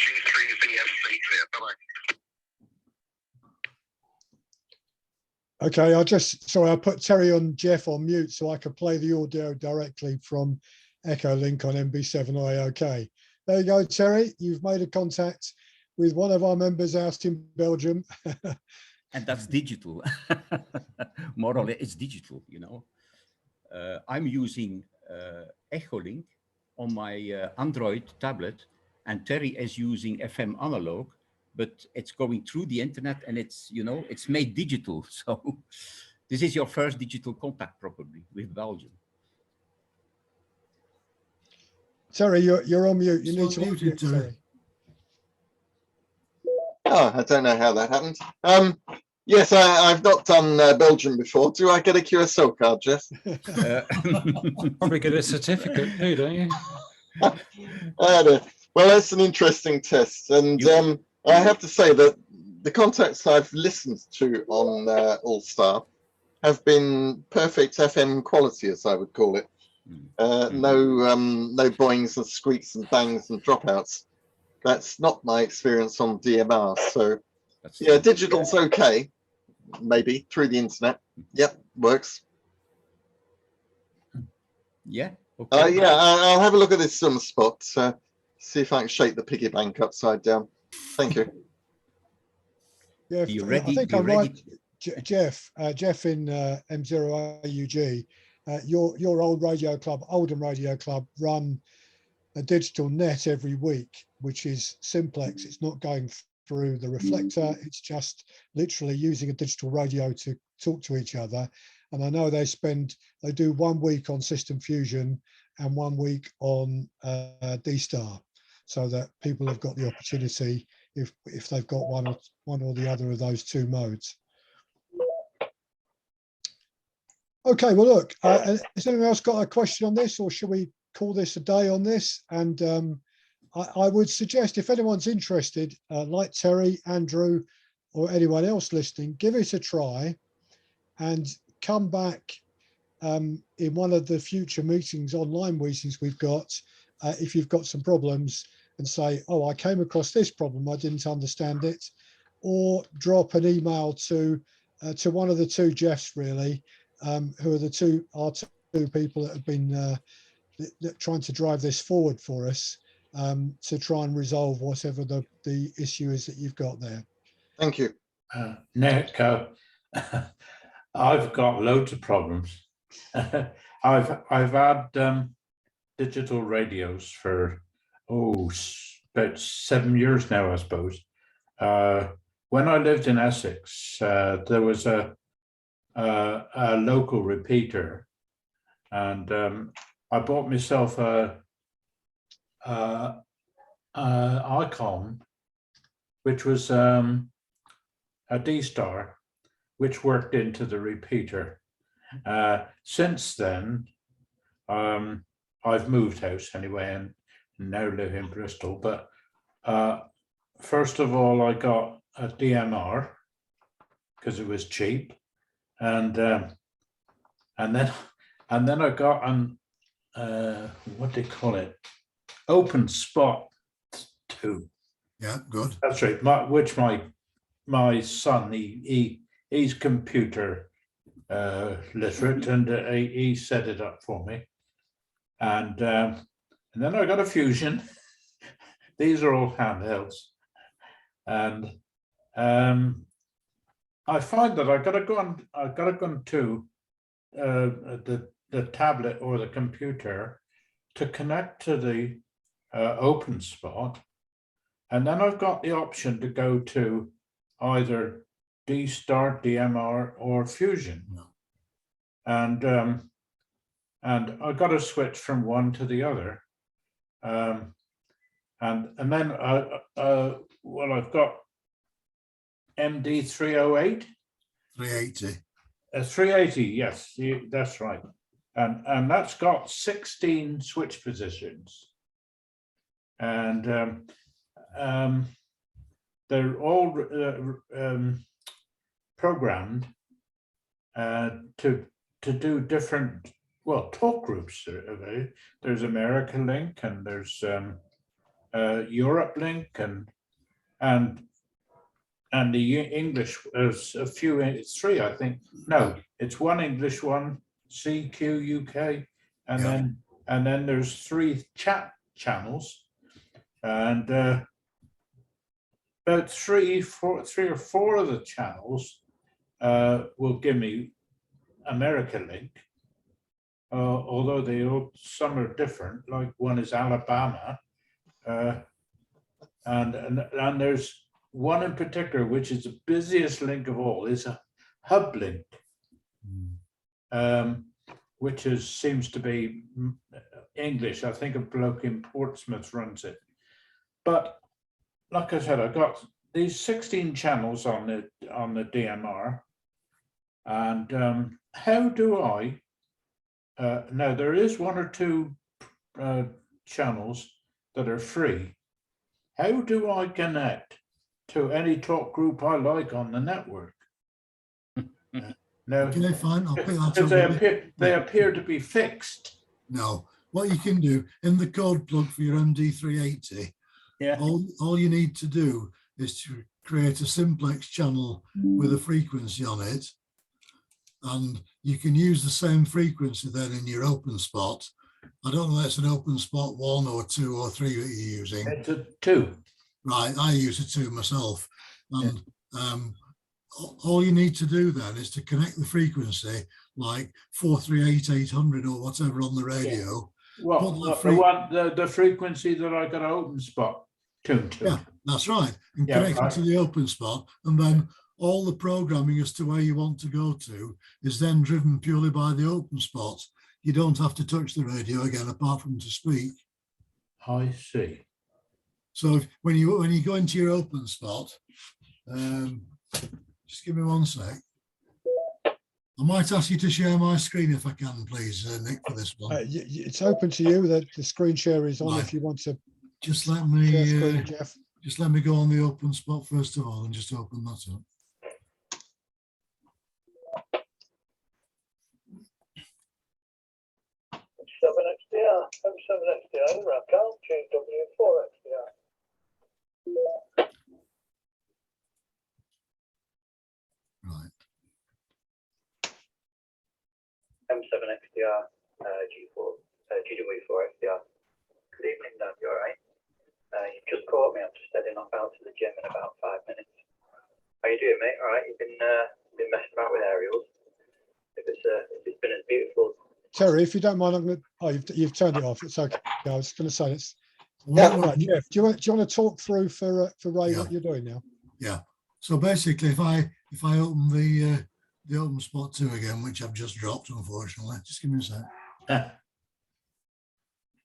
G3 VFC clear. Bye-bye. Okay, I put Terry on Jeff on mute so I could play the audio directly from Echo Link on MB7IOK. There you go, Terry. You've made a contact with one of our members out in Belgium. And that's digital. More or less, it's digital, I'm using Echolink on my Android tablet, and Terry is using FM analog, but it's going through the internet, and it's made digital. So this is your first digital contact probably with Belgium. Terry, you're on mute. You Still need to muted, unmute, Terry. Oh, I don't know how that happened. Yes, I've not done Belgium before. Do I get a QSL card, Jeff? Probably get a certificate too, don't you? Well, that's an interesting test. And I have to say that the contacts I've listened to on All-Star have been perfect FM quality, as I would call it. No boings and squeaks and bangs and dropouts. That's not my experience on DMR. So yeah, digital's okay, maybe through the internet. Yep, works. Yeah. Okay. I'll have a look at this spot. See if I can shake the piggy bank upside down. Thank you. Yeah, You ready? I think I'm right, Jeff. Jeff in M0AUG. Your old radio club, Oldham Radio Club, run a digital net every week, which is simplex. It's not going through the reflector. It's just literally using a digital radio to talk to each other. And I know they do 1 week on System Fusion and 1 week on D-Star, so that people have got the opportunity if they've got one or the other of those two modes. Okay, well, look, has anyone else got a question on this, or should we call this a day on this? And I would suggest, if anyone's interested, like Terry, Andrew, or anyone else listening, give it a try and come back in one of the future meetings, online meetings we've got, if you've got some problems, and say, oh, I came across this problem, I didn't understand it, or drop an email to one of the two Jeffs, really, who are our two people that have been trying to drive this forward for us, to try and resolve whatever the issue is that you've got there. Thank you. Nick, I've got loads of problems. I've had digital radios for about 7 years now, I suppose. When I lived in Essex, there was a local repeater, and I bought myself a Icon, which was a D-Star, which worked into the repeater. Since then, I've moved house anyway and now live in Bristol. But first of all, I got a DMR because it was cheap, and then I got an what do they call it? Open Spot 2. Yeah, good. That's right. My son, he's computer literate, and he set it up for me. And then I got a Fusion. These are all handhelds, and I find that I got to go on to the tablet or the computer to connect to the Open Spot, and then I've got the option to go to either D-Star, DMR, or Fusion, and I got to switch from one to the other, and then well, I've got MD 308, 380. 380, yes, that's right, and that's got 16 switch positions, and they're all programmed to do different, well, talk groups. There's America Link, and there's Europe Link, and the English. There's a few. It's 3, I think. No, it's one English one, CQ UK, and then there's 3 chat channels, and about 3 or 4 of the channels will give me America Link, although some are different. Like one is Alabama, and there's one in particular which is the busiest link of all, is a hub link, which seems to be English. I think a bloke in Portsmouth runs it. But like I said, I got these 16 channels on the DMR, and how do I? Now there is 1 or 2 channels that are free. How do I connect to any talk group I like on the network? Now, Okay, fine. I'll pick that because up. they appear to be fixed. No, what you can do in the code plug for your MD380, Yeah. all you need to do is to create a simplex channel with a frequency on it, and you can use the same frequency then in your Open Spot. I don't know if it's an Open Spot 1 or 2 or 3 that you're using. It's a 2. Right, I use a 2 myself, and all you need to do then is to connect the frequency, like 438-800 or whatever on the radio. Well, the frequency that I got Open Spot tuned to. Yeah, that's right. And Yeah, connect it to the Open Spot, and then all the programming as to where you want to go to is then driven purely by the Open Spot. You don't have to touch the radio again, apart from to speak. I see. So when you go into your Open Spot, just give me 1 sec. I might ask you to share my screen if I can, please, Nick, for this one. It's open to you. That the screen share is on. Right. If you want to Just let share me screen, Jeff. just let me go on the Open Spot first of all and just open that up. XDR, M7 XDR, Racal, JW4 XDR. Right. M7 XDR, G4, GW4 XDR. Good evening, Dan, you alright? You just caught me, I'm just heading off out to the gym in about 5 minutes. How you doing, mate? Alright, you've been messing about with aerials. If it's been as beautiful. Terry, if you don't mind, I'm going to. Oh, you've turned it off. It's okay. I was going to say it's. Well, Right, Jeff. Do you want to talk through for Ray Yeah. what you're doing now? Yeah. So basically, if I open the Open Spot 2 again, which I've just dropped, unfortunately, just give me a sec.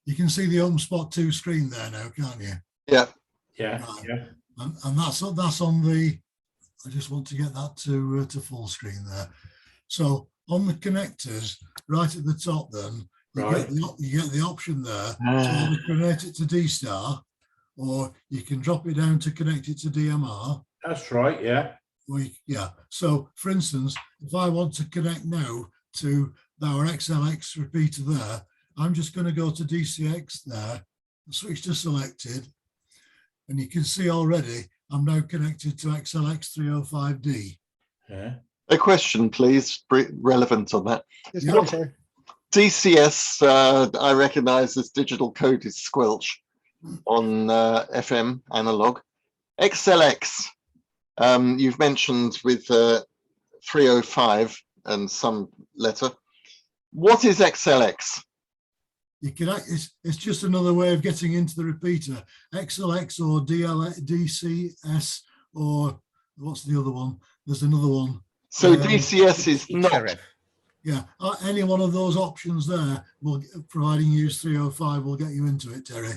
You can see the Open Spot 2 screen there now, can't you? Yeah. Yeah, Right. yeah. And that's on the. I just want to get that to full screen there. So on the connectors, right at the top, then Right. you get the option there to either connect it to D-Star, or you can drop it down to connect it to DMR. That's right, yeah. Yeah. So, for instance, if I want to connect now to our XLX repeater there, I'm just going to go to DCX there, switch to selected, and you can see already I'm now connected to XLX 305D. Yeah. A question, please, relevant on that. Yes, Yeah. go on, Terry. DCS, I recognize as digital coded squelch on FM analog. XLX, you've mentioned with 305 and some letter. What is XLX? You can, it's just another way of getting into the repeater. XLX or DCS, or what's the other one? There's another one. So DCS is not. XRF. Yeah, any one of those options there, will, providing you use 305, will get you into it, Terry.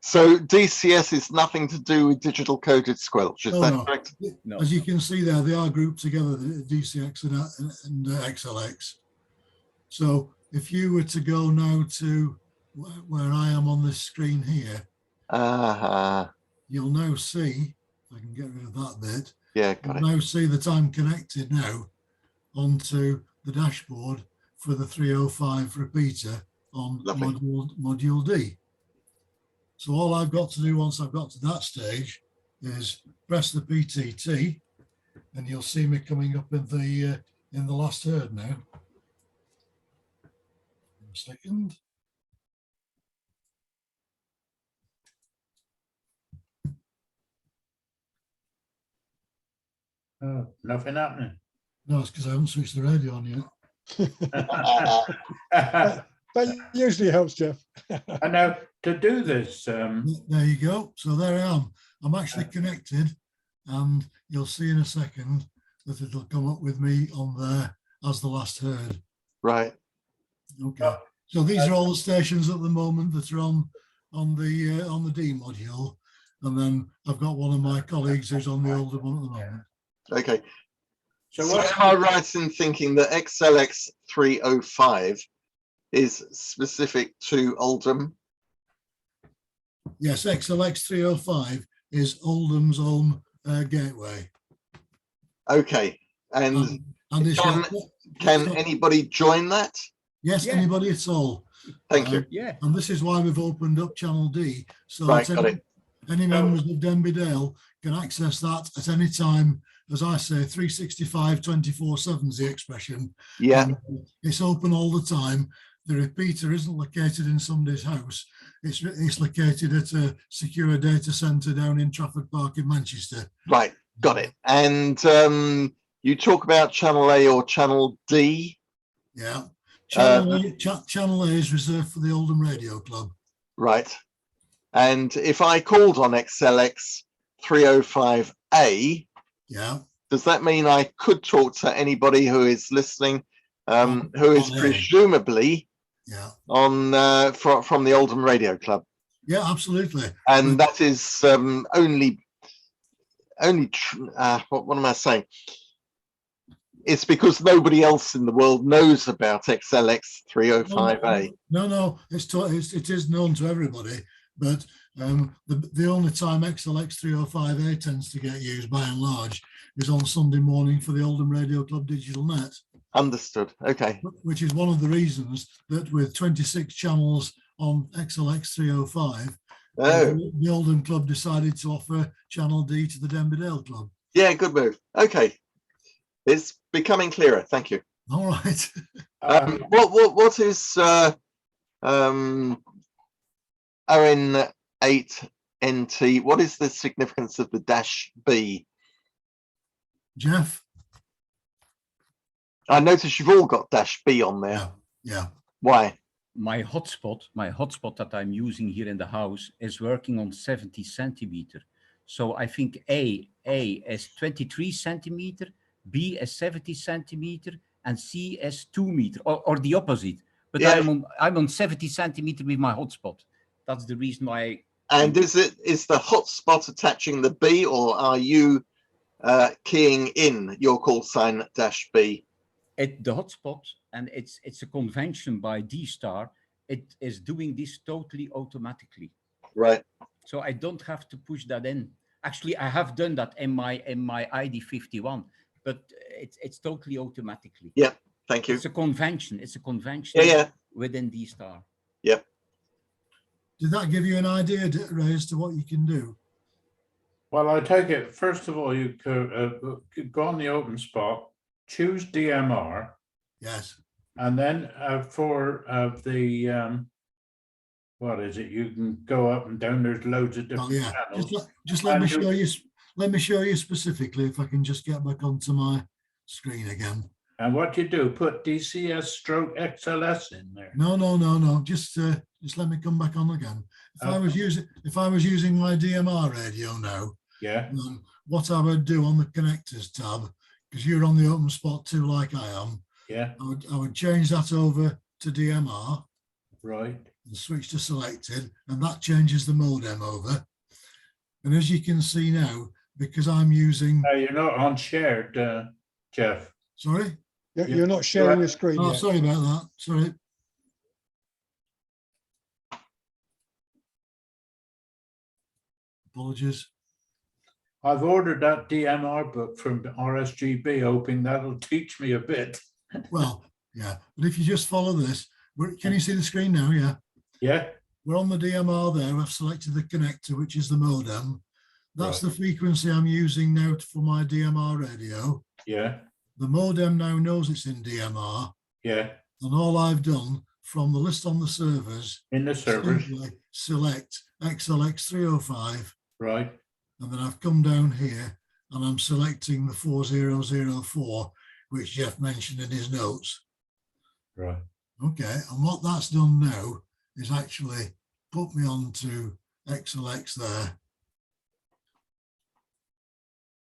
So DCS is nothing to do with digital coded squelch, is Oh, that no. correct? No. As you can see there, they are grouped together, the DCX and XLX. So if you were to go now to where I am on this screen here, you'll now see, if I can get rid of that bit, Yeah, got it. you'll now see that I'm connected now onto the dashboard for the 305 repeater on Lovely. module D. So all I've got to do once I've got to that stage is press the PTT, and you'll see me coming up in the last herd now. A second. Oh, nothing happening. No, it's because I haven't switched the radio on yet. That usually helps, Jeff. And now to do this, There you go. So there I am. I'm actually connected, and you'll see in a second that it'll come up with me on there as the last herd. Right. Okay. So these are all the stations at the moment that are on the D module, and then I've got one of my colleagues who's on the older one at the moment. Okay. so So what? am I right in thinking that XLX 305 is specific to Oldham? Yes, XLX 305 is Oldham's own gateway. Okay. And And it's can anybody join that? yes, Yeah. anybody at all. Thank you. Yeah. And this is why we've opened up Channel D, so Right, that got it. any members of Denby Dale can access that at any time. As I say, 365, 24/7 is the expression. Yeah. And it's open all the time. The repeater isn't located in somebody's house. It's located at a secure data center down in Trafford Park in Manchester. Right. Got it. And you talk about Channel A or Channel D. Yeah. Channel A is reserved for the Oldham Radio Club. Right. And if I called on XLX 305A, Yeah. does that mean I could talk to anybody who is listening, who is on A. presumably Yeah. on from the Oldham Radio Club? Yeah, absolutely. And that is only what am I saying? It's because nobody else in the world knows about XLX 305A. No, it is known to everybody, but the only time XLX 305A tends to get used by and large is on Sunday morning for the Oldham Radio Club Digital Net. Understood. Okay. which is one of the reasons that with 26 channels on XLX 305, Oh, the Oldham Club decided to offer Channel D to the Denby Dale Club. yeah, good move. Okay. It's becoming clearer. Thank you. All right. What is ON8NT? What is the significance of the -B? Jeff? I notice you've all got -B on there. Yeah. Yeah. Why? My hotspot that I'm using here in the house is working on 70 centimeter. So I think A is 23 centimeter, B is 70 centimeter, and C is 2 meter, or the opposite. But Yeah. I'm on 70 centimeter with my hotspot. That's the reason why. And is the hotspot attaching the B, or are you keying in your call sign -B? The hotspot, and it's a convention by D-Star. It is doing this totally automatically. Right. So I don't have to push that in. Actually, I have done that in my ID51, but it's totally automatically. Yeah. Thank you. It's a convention. It's a convention Yeah. within D-Star. Yep. Did that give you an idea, Ray, as to what you can do? Well, I take it, first of all, you could go on the open spot, choose DMR, Yes. and then for the, what is it? You can go up and down. There's loads of Oh, different yeah. channels. Just let me And show you. Let me show you specifically if I can just get back onto my screen again. And what you do, put DCS/XLS in there. No. Just let me come back on again. If I was using my DMR radio now, Yeah, what I would do on the connectors tab, because you're on the open spot too, like I am, yeah, I would change that over to DMR right. and switch to selected, and that changes the modem over. And as you can see now, because I'm using, No, you're not on shared, Jeff. sorry, You're not sharing your screen oh, yet. sorry about that, sorry. Apologies. I've ordered that DMR book from RSGB, hoping that'll teach me a bit. Well, yeah, but if you just follow this, can you see the screen now? Yeah. Yeah, We're on the DMR there. I've selected the connector, which is the modem. That's Right. the frequency I'm using now for my DMR radio. yeah, The modem now knows it's in DMR, yeah. and all I've done from the list on the servers, In the servers, simply select XLX 305, right. and then I've come down here and I'm selecting the 4004, which Jeff mentioned in his notes. Right. Okay, and what that's done now is actually put me onto XLX there.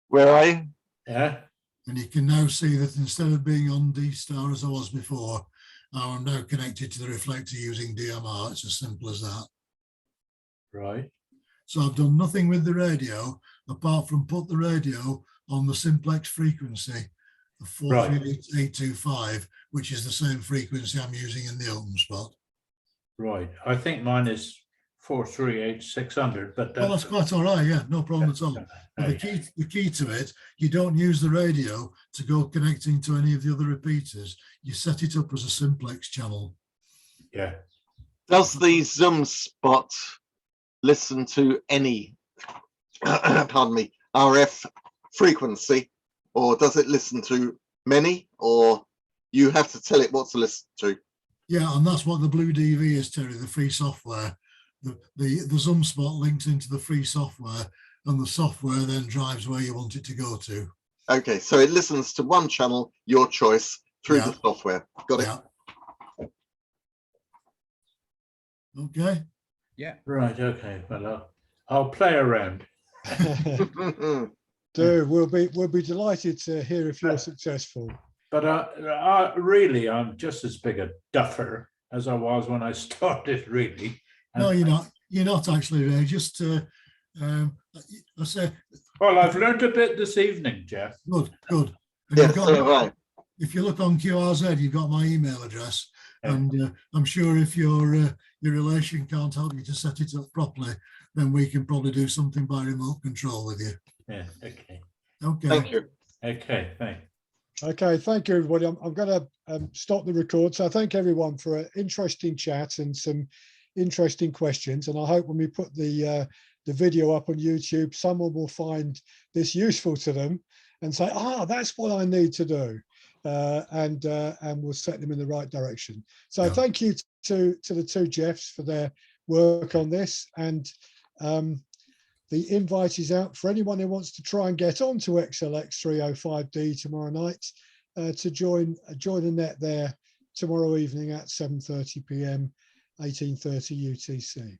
Where are you? Yeah, And you can now see that instead of being on D-Star as I was before, I'm now connected to the reflector using DMR. It's as simple as that. right. So I've done nothing with the radio apart from put the radio on the simplex frequency of 43825, which is the same frequency I'm using in the open spot. Right. I think mine is 438-600, but Well, that's quite all right. Yeah, no problem at all. But the key to it, you don't use the radio to go connecting to any of the other repeaters. You set it up as a simplex channel. Yeah. Does the Zoom spot listen to any, pardon me, RF frequency, or does it listen to many, or you have to tell it what to listen to? Yeah, and that's what the Blue DV is, Terry, the free software. The Zoom spot links into the free software, and the software then drives where you want it to go to. Okay, so it listens to one channel, your choice, through the software. Got it. Yeah. Okay. Yeah. Right. Okay. Well, I'll play around. Dude, we'll be delighted to hear if you're successful. But really, I'm just as big a duffer as I was when I started, really. No, you're not. You're not actually, Ray. Just I say. Well, I've learned a bit this evening, Jeff. Good, good. And Yes, you've got, so have I. if you look on QRZ, you've got my email address, Yeah. and I'm sure if your relation can't help you to set it up properly, then we can probably do something by remote control with you. Yeah. Okay. Okay. Thank you. Okay. Thanks. Okay, thank you, everybody. I'm going to stop the record. So thank everyone for an interesting chat and some interesting questions. And I hope when we put the video up on YouTube, someone will find this useful to them and say, "Ah, that's what I need to do," and we'll set them in the right direction. So Yeah. thank you to the two Jeffs for their work on this. And the invite is out for anyone who wants to try and get onto XLX 305D tomorrow night to join the net there tomorrow evening at 7:30 p.m, 18:30 UTC.